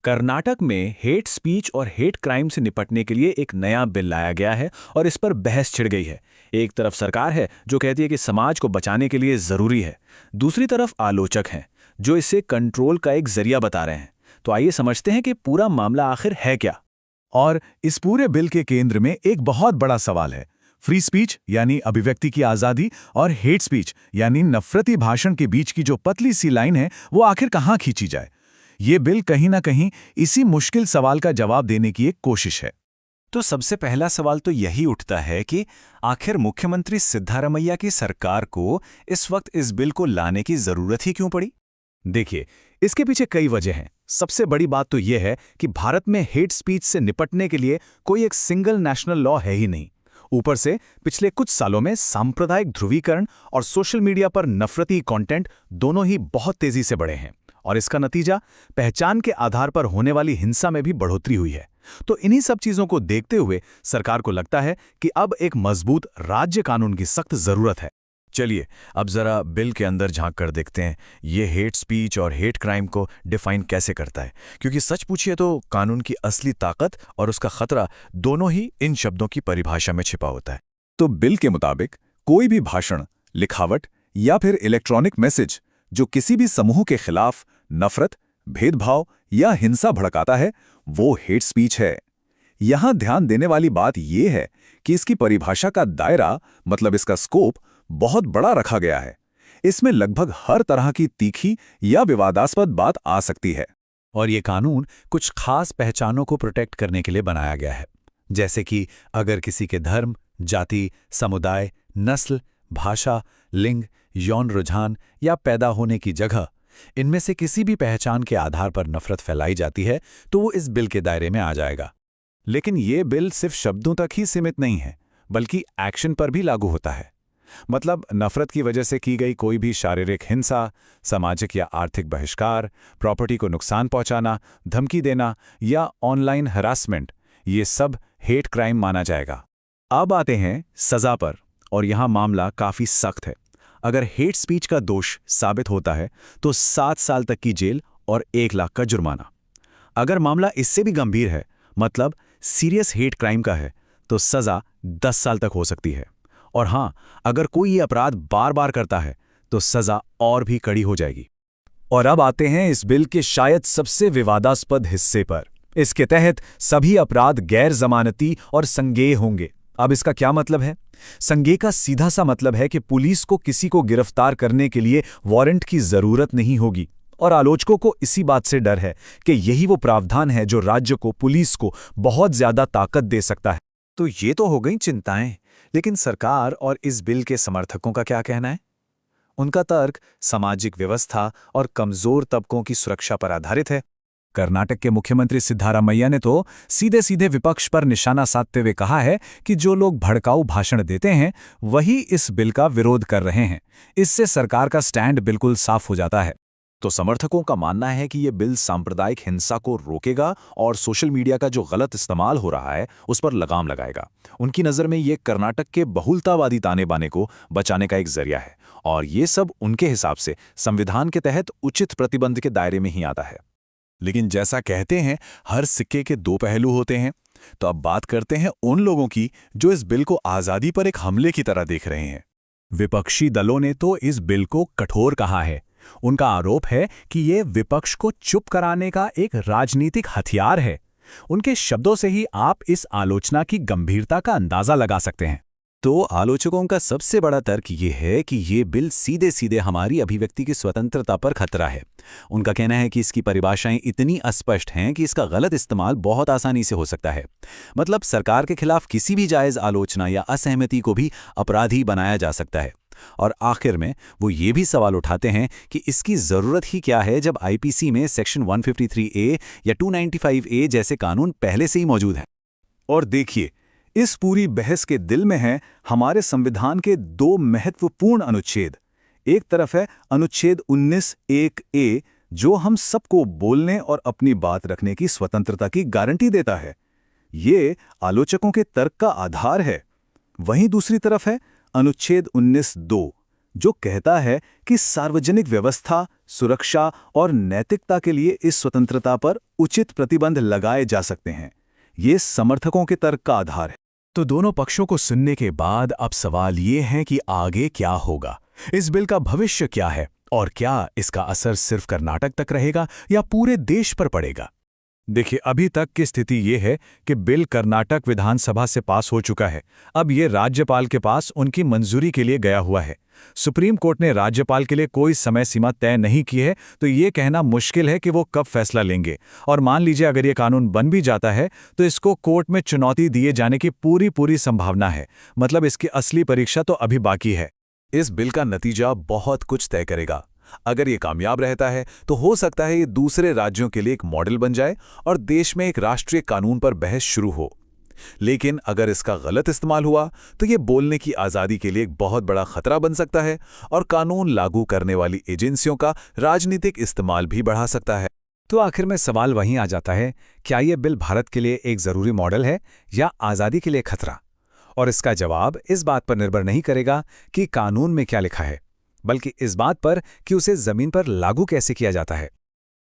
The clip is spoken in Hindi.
कर्नाटक में हेट स्पीच और हेट क्राइम से निपटने के लिए एक नया बिल लाया गया है और इस पर बहस छिड़ गई है। एक तरफ सरकार है जो कहती है कि समाज को बचाने के लिए जरूरी है, दूसरी तरफ आलोचक हैं जो इसे कंट्रोल का एक जरिया बता रहे हैं। तो आइए समझते हैं कि पूरा मामला आखिर है क्या। और इस पूरे बिल के केंद्र में एक बहुत बड़ा सवाल है, फ्री स्पीच यानी अभिव्यक्ति की आज़ादी और हेट स्पीच यानी नफरती भाषण के बीच की जो पतली सी लाइन है वो आखिर कहाँ खींची जाए। ये बिल कहीं ना कहीं इसी मुश्किल सवाल का जवाब देने की एक कोशिश है। तो सबसे पहला सवाल तो यही उठता है कि आखिर मुख्यमंत्री सिद्धारमैया की सरकार को इस वक्त इस बिल को लाने की जरूरत ही क्यों पड़ी? देखिए, इसके पीछे कई वजह हैं। सबसे बड़ी बात तो यह है कि भारत में हेट स्पीच से निपटने के लिए कोई एक सिंगल नेशनल लॉ है ही नहीं। ऊपर से पिछले कुछ सालों में सांप्रदायिक ध्रुवीकरण और सोशल मीडिया पर नफरती कंटेंट दोनों ही बहुत तेजी से बढ़े हैं और इसका नतीजा पहचान के आधार पर होने वाली हिंसा में भी बढ़ोतरी हुई है। तो इन्हीं सब चीजों को देखते हुए सरकार को लगता है कि अब एक मजबूत राज्य कानून की सख्त जरूरत है। चलिए अब जरा बिल के अंदर झांक कर देखते हैं ये हेट स्पीच और हेट क्राइम को डिफाइन कैसे करता है, क्योंकि सच पूछिए तो कानून की असली ताकत और उसका खतरा दोनों ही इन शब्दों की परिभाषा में छिपा होता है। तो बिल के मुताबिक कोई भी भाषण, लिखावट या फिर इलेक्ट्रॉनिक मैसेज जो किसी भी समूह के खिलाफ नफरत, भेदभाव या हिंसा भड़काता है वो हेट स्पीच है। यहां ध्यान देने वाली बात यह है कि इसकी परिभाषा का दायरा, मतलब इसका स्कोप, बहुत बड़ा रखा गया है। इसमें लगभग हर तरह की तीखी या विवादास्पद बात आ सकती है। और ये कानून कुछ खास पहचानों को प्रोटेक्ट करने के लिए बनाया गया है, जैसे कि अगर किसी के धर्म, जाति, समुदाय, नस्ल, भाषा, लिंग, यौन रुझान या पैदा होने की जगह, इनमें से किसी भी पहचान के आधार पर नफरत फैलाई जाती है तो वो इस बिल के दायरे में आ जाएगा। लेकिन ये बिल सिर्फ शब्दों तक ही सीमित नहीं है, बल्कि एक्शन पर भी लागू होता है। मतलब नफरत की वजह से की गई कोई भी शारीरिक हिंसा, सामाजिक या आर्थिक बहिष्कार, प्रॉपर्टी को नुकसान पहुंचाना, धमकी देना या ऑनलाइन हरासमेंट, ये सब हेट क्राइम माना जाएगा। अब आते हैं सजा पर, और यहां मामला काफी सख्त है। अगर हेट स्पीच का दोष साबित होता है तो 7 साल तक की जेल और 1 लाख का जुर्माना। अगर मामला इससे भी गंभीर है, मतलब सीरियस हेट क्राइम का है, तो सजा 10 साल तक हो सकती है। और हां, अगर कोई ये अपराध बार बार करता है तो सजा और भी कड़ी हो जाएगी। और अब आते हैं इस बिल के शायद सबसे विवादास्पद हिस्से पर। इसके तहत सभी अपराध गैर जमानती और संज्ञेय होंगे। अब इसका क्या मतलब है? संज्ञेय का सीधा सा मतलब है कि पुलिस को किसी को गिरफ्तार करने के लिए वारंट की जरूरत नहीं होगी। और आलोचकों को इसी बात से डर है कि यही वो प्रावधान है जो राज्य को, पुलिस को बहुत ज्यादा ताकत दे सकता है। तो ये तो हो गई चिंताएं, लेकिन सरकार और इस बिल के समर्थकों का क्या कहना है? उनका तर्क सामाजिक व्यवस्था और कमजोर तबकों की सुरक्षा पर आधारित है। कर्नाटक के मुख्यमंत्री सिद्धारमैया ने तो सीधे सीधे विपक्ष पर निशाना साधते हुए कहा है कि जो लोग भड़काऊ भाषण देते हैं वही इस बिल का विरोध कर रहे हैं। इससे सरकार का स्टैंड बिल्कुल साफ हो जाता है। तो समर्थकों का मानना है कि ये बिल सांप्रदायिक हिंसा को रोकेगा और सोशल मीडिया का जो गलत इस्तेमाल हो रहा है उस पर लगाम लगाएगा। उनकी नज़र में ये कर्नाटक के बहुलतावादी ताने बाने को बचाने का एक जरिया है, और ये सब उनके हिसाब से संविधान के तहत उचित प्रतिबंध के दायरे में ही आता है। लेकिन जैसा कहते हैं, हर सिक्के के 2 पहलू होते हैं। तो अब बात करते हैं उन लोगों की जो इस बिल को आज़ादी पर एक हमले की तरह देख रहे हैं। विपक्षी दलों ने तो इस बिल को कठोर कहा है। उनका आरोप है कि ये विपक्ष को चुप कराने का एक राजनीतिक हथियार है। उनके शब्दों से ही आप इस आलोचना की गंभीरता का अंदाजा लगा सकते हैं। तो आलोचकों का सबसे बड़ा तर्क ये है कि ये बिल सीधे सीधे हमारी अभिव्यक्ति की स्वतंत्रता पर खतरा है। उनका कहना है कि इसकी परिभाषाएं इतनी अस्पष्ट हैं कि इसका गलत इस्तेमाल बहुत आसानी से हो सकता है। मतलब सरकार के खिलाफ किसी भी जायज़ आलोचना या असहमति को भी अपराधी बनाया जा सकता है। और आखिर में वो ये भी सवाल उठाते हैं कि इसकी ज़रूरत ही क्या है जब आईपीसी में सेक्शन 153A या 295A जैसे कानून पहले से ही मौजूद हैं। और देखिए, इस पूरी बहस के दिल में है हमारे संविधान के 2 महत्वपूर्ण अनुच्छेद। एक तरफ है अनुच्छेद 19(1)A, जो हम सबको बोलने और अपनी बात रखने की स्वतंत्रता की गारंटी देता है। ये आलोचकों के तर्क का आधार है। वहीं दूसरी तरफ है अनुच्छेद 19(2), जो कहता है कि सार्वजनिक व्यवस्था, सुरक्षा और नैतिकता के लिए इस स्वतंत्रता पर उचित प्रतिबंध लगाए जा सकते हैं। ये समर्थकों के तर्क का आधार है। तो दोनों पक्षों को सुनने के बाद अब सवाल ये है कि आगे क्या होगा, इस बिल का भविष्य क्या है और क्या इसका असर सिर्फ कर्नाटक तक रहेगा या पूरे देश पर पड़ेगा। देखिए, अभी तक की स्थिति ये है कि बिल कर्नाटक विधानसभा से पास हो चुका है। अब ये राज्यपाल के पास उनकी मंजूरी के लिए गया हुआ है। सुप्रीम कोर्ट ने राज्यपाल के लिए कोई समय सीमा तय नहीं की है, तो ये कहना मुश्किल है कि वो कब फैसला लेंगे। और मान लीजिए अगर ये कानून बन भी जाता है तो इसको कोर्ट में चुनौती दिए जाने की पूरी संभावना है। मतलब इसकी असली परीक्षा तो अभी बाकी है। इस बिल का नतीजा बहुत कुछ तय करेगा। अगर ये कामयाब रहता है तो हो सकता है ये दूसरे राज्यों के लिए एक मॉडल बन जाए और देश में एक राष्ट्रीय कानून पर बहस शुरू हो। लेकिन अगर इसका गलत इस्तेमाल हुआ तो ये बोलने की आज़ादी के लिए एक बहुत बड़ा खतरा बन सकता है और कानून लागू करने वाली एजेंसियों का राजनीतिक इस्तेमाल भी बढ़ा सकता है। तो आखिर में सवाल वहीं आ जाता है, क्या ये बिल भारत के लिए एक ज़रूरी मॉडल है या आज़ादी के लिए खतरा? और इसका जवाब इस बात पर निर्भर नहीं करेगा कि कानून में क्या लिखा है, बल्कि इस बात पर कि उसे ज़मीन पर लागू कैसे किया जाता है।